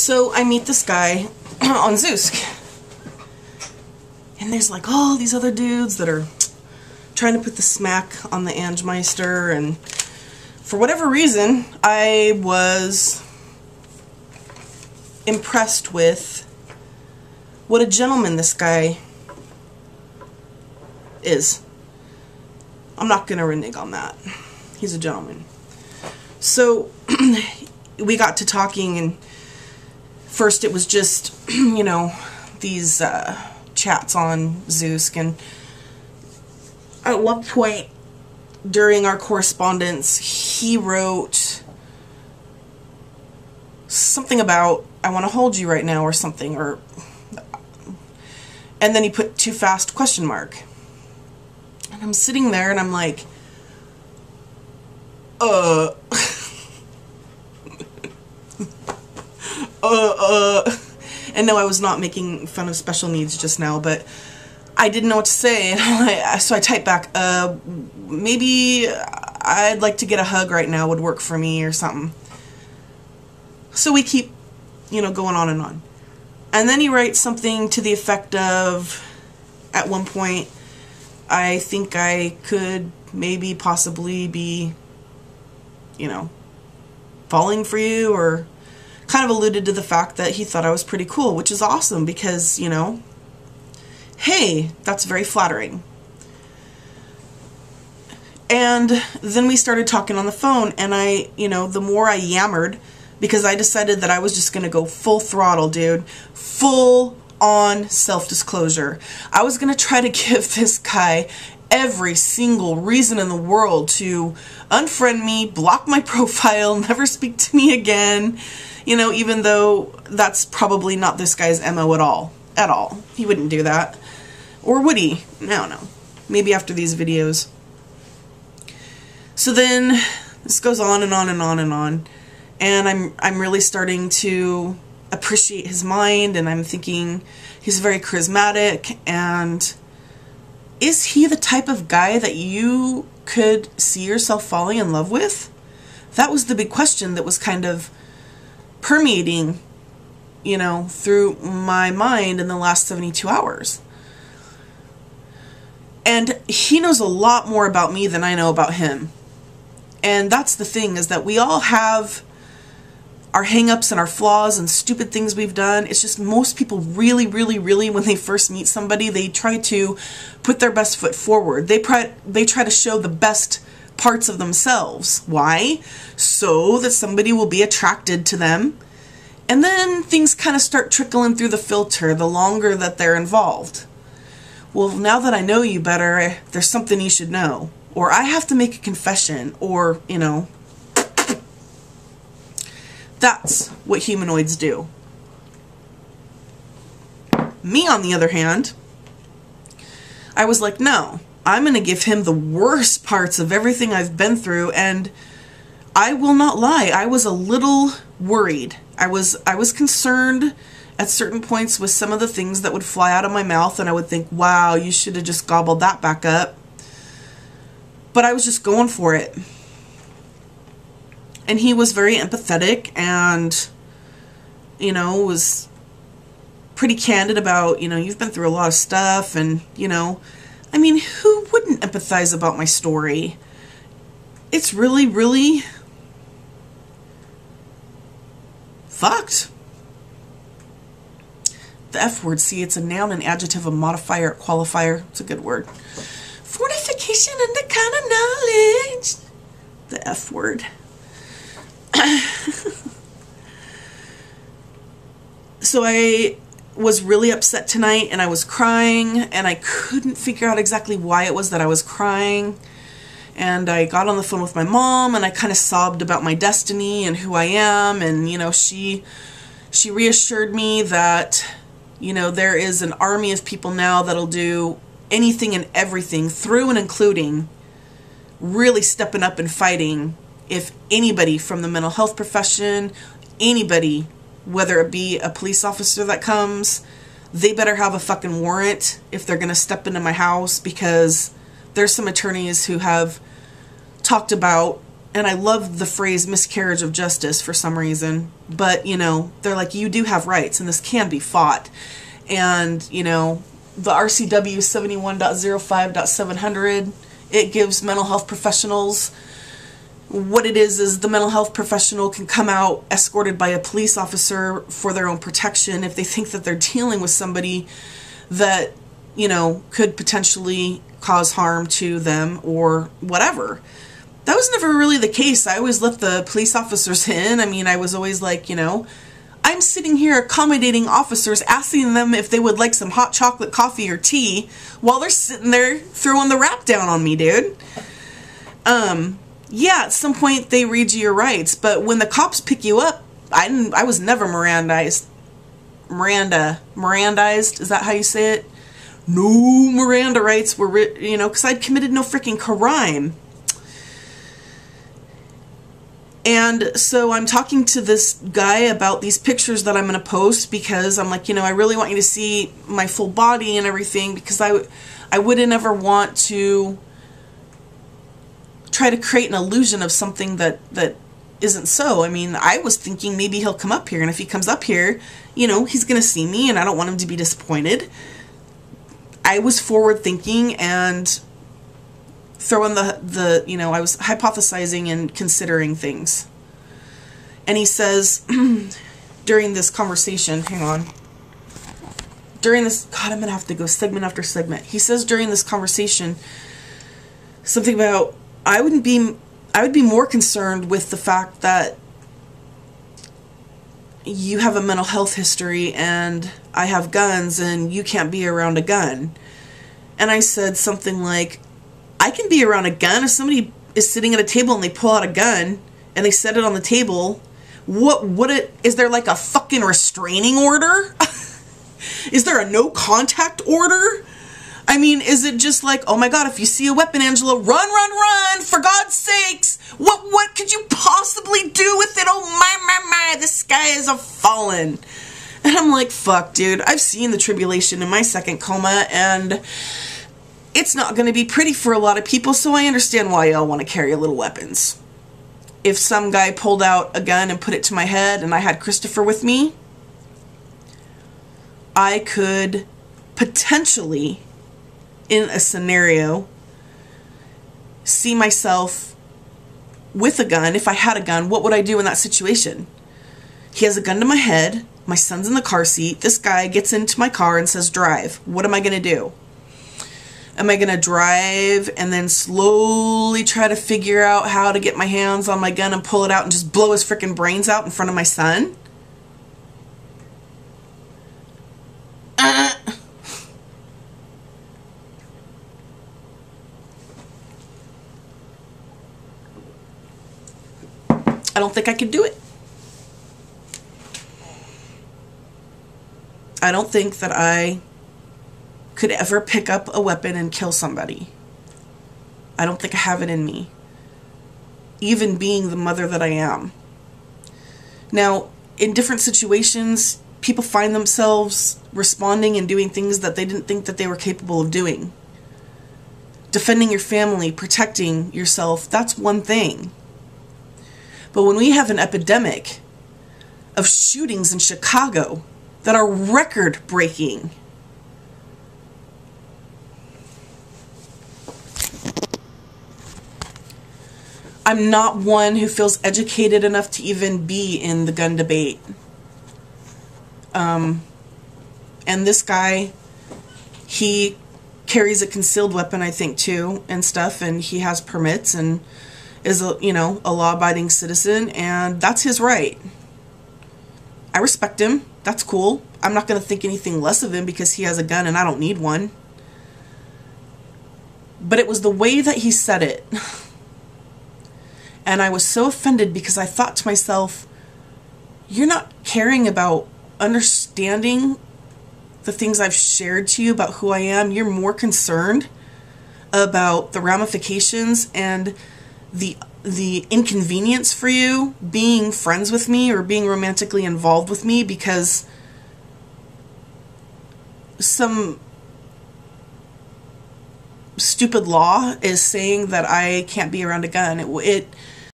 So I meet this guy on Zeusk, and there's like all these other dudes that are trying to put the smack on the Angmeister, and for whatever reason, I was impressed with what a gentleman this guy is. I'm not gonna renege on that. He's a gentleman. So we got to talking, and first it was just, you know, these chats on Zeusk, and at one point during our correspondence, he wrote something about, "I want to hold you right now," or something, or, and then he put "too fast?" question mark. And I'm sitting there and I'm like, and no, I was not making fun of special needs just now, but I didn't know what to say, so I typed back, maybe I'd like to get a hug right now would work for me, or something. So we keep, you know, going on and on. And then he writes something to the effect of, at one point, "I think I could maybe possibly be, you know, falling for you," or kind of alluded to the fact that he thought I was pretty cool, which is awesome because, you know, hey, that's very flattering. And then we started talking on the phone, and I, you know, the more I yammered, because I decided that I was just going to go full throttle, dude. Full on self-disclosure. I was going to try to give this guy every single reason in the world to unfriend me, block my profile, never speak to me again. You know, even though that's probably not this guy's MO at all. At all. He wouldn't do that. Or would he? I don't know. Maybe after these videos. So then this goes on and on and on and on. And I'm really starting to appreciate his mind, and I'm thinking he's very charismatic, and is he the type of guy that you could see yourself falling in love with? That was the big question that was kind of permeating, you know, through my mind in the last 72 hours. And he knows a lot more about me than I know about him. And that's the thing, is that we all have our hang-ups and our flaws and stupid things we've done. It's just most people really, when they first meet somebody, they try to put their best foot forward. They try to show the best parts of themselves. Why? So that somebody will be attracted to them. And then things kind of start trickling through the filter the longer that they're involved. Well, now that I know you better, there's something you should know. Or I have to make a confession, or, you know, that's what humanoids do. Me, on the other hand, I was like, no, I'm going to give him the worst parts of everything I've been through, and I will not lie, I was a little worried. I was concerned at certain points with some of the things that would fly out of my mouth, and I would think, wow, you should have just gobbled that back up. But I was just going for it. And he was very empathetic, and, you know, was pretty candid about, you know, you've been through a lot of stuff, and, you know, I mean, who wouldn't empathize about my story? It's really fucked. The F word, see, it's a noun, an adjective, a modifier, a qualifier. It's a good word. Fortification and the kind of knowledge. The F word. So I was really upset tonight, and I was crying, and I couldn't figure out exactly why it was that I was crying. And I got on the phone with my mom, and I kind of sobbed about my destiny and who I am, and, you know, she reassured me that, you know, there is an army of people now that'll do anything and everything, through and including really stepping up and fighting if anybody from the mental health profession, anybody, whether it be a police officer that comes, they better have a fucking warrant if they're going to step into my house, because there's some attorneys who have talked about and I love the phrase miscarriage of justice for some reason, but, you know, they're like, you do have rights, and this can be fought. And, you know, the RCW 71.05.700, it gives mental health professionals, what it is the mental health professional can come out escorted by a police officer for their own protection if they think that they're dealing with somebody that, you know, could potentially cause harm to them or whatever. That was never really the case. I always let the police officers in. I mean, I was always like, you know, I'm sitting here accommodating officers, asking them if they would like some hot chocolate coffee or tea while they're sitting there throwing the rap down on me, dude. Yeah, at some point they read you your rights, but when the cops pick you up, I was never Mirandized. Mirandized, is that how you say it? No Miranda rights were, you know, because I'd committed no freaking crime. And so I'm talking to this guy about these pictures that I'm going to post because I'm like, you know, I really want you to see my full body and everything, because I wouldn't ever want to try to create an illusion of something that isn't so. I mean, I was thinking maybe he'll come up here, and if he comes up here, you know, he's going to see me, and I don't want him to be disappointed. I was forward thinking and throwing the you know, I was hypothesizing and considering things. And he says, during this conversation, hang on, during this, God, I'm going to have to go segment after segment. He says during this conversation something about, I would be more concerned with the fact that you have a mental health history and I have guns and you can't be around a gun. And I said something like, I can be around a gun. If somebody is sitting at a table and they pull out a gun and they set it on the table, is there like a fucking restraining order? Is there a no contact order? I mean, is it just like, oh my God, if you see a weapon, Angela, run, for God's sakes. What could you possibly do with it? Oh my, the sky is a-fallen. And I'm like, fuck, dude, I've seen the tribulation in my second coma, and it's not going to be pretty for a lot of people, so I understand why y'all want to carry little weapons. If some guy pulled out a gun and put it to my head and I had Christopher with me, I could potentially, in a scenario, see myself with a gun. If I had a gun, what would I do in that situation? He has a gun to my head, my son's in the car seat, this guy gets into my car and says drive. What am I going to do? Am I going to drive and then slowly try to figure out how to get my hands on my gun and pull it out and just blow his frickin' brains out in front of my son? I don't think I could do it. I don't think that I could ever pick up a weapon and kill somebody. I don't think I have it in me, even being the mother that I am. Now, in different situations, people find themselves responding and doing things that they didn't think that they were capable of doing. Defending your family, protecting yourself, that's one thing. But when we have an epidemic of shootings in Chicago that are record-breaking, I'm not one who feels educated enough to even be in the gun debate. And this guy, he carries a concealed weapon, I think, too, and stuff, and he has permits and is a, you know, a law-abiding citizen, and that's his right. I respect him. That's cool. I'm not going to think anything less of him because he has a gun and I don't need one. But it was the way that he said it. And I was so offended because I thought to myself, you're not caring about understanding the things I've shared to you about who I am. You're more concerned about the ramifications and the inconvenience for you being friends with me or being romantically involved with me because some stupid law is saying that I can't be around a gun.